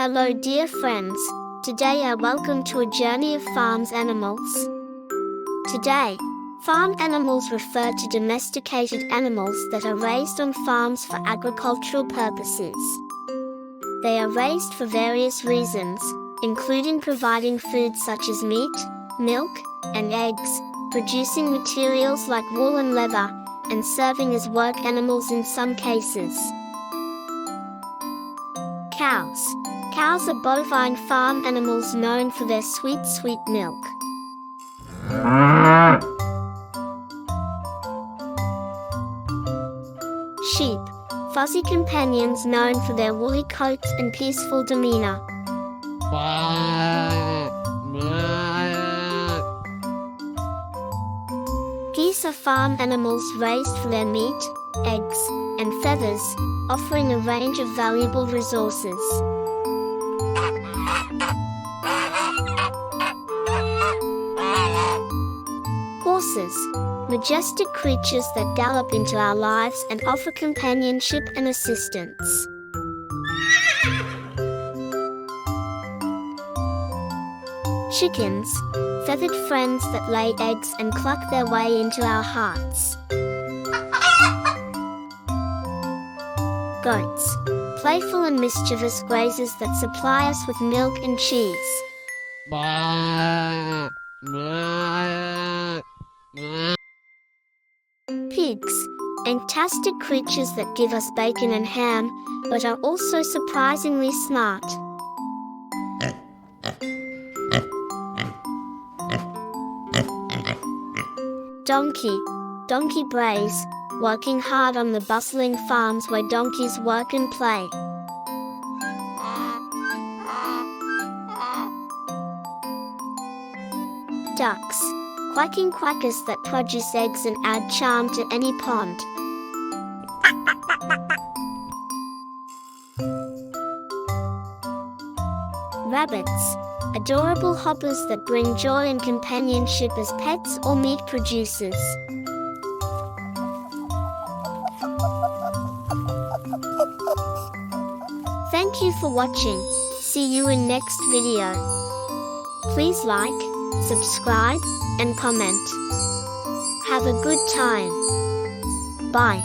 Hello dear friends, today I welcome to a journey of farms animals. Today, farm animals refer to domesticated animals that are raised on farms for agricultural purposes. They are raised for various reasons, including providing food such as meat, milk, and eggs, producing materials like wool and leather, and serving as work animals in some cases. Cows. Cows are bovine farm animals known for their sweet milk. Sheep. Fuzzy companions known for their woolly coats and peaceful demeanor. Geese are farm animals raised for their meat, eggs, and feathers, offering a range of valuable resources. Horses. Majestic creatures that gallop into our lives and offer companionship and assistance. Chickens. Feathered friends that lay eggs and cluck their way into our hearts. Goats. Playful and mischievous grazers that supply us with milk and cheese. Pigs. Fantastic creatures that give us bacon and ham, but are also surprisingly smart. Donkey. Donkey brays, working hard on the bustling farms where donkeys work and play. Ducks. Quacking quackers that produce eggs and add charm to any pond. Rabbits. Adorable hoppers that bring joy and companionship as pets or meat producers. Thank you for watching. See you in next video. Please like, subscribe, and comment. Have a good time. Bye.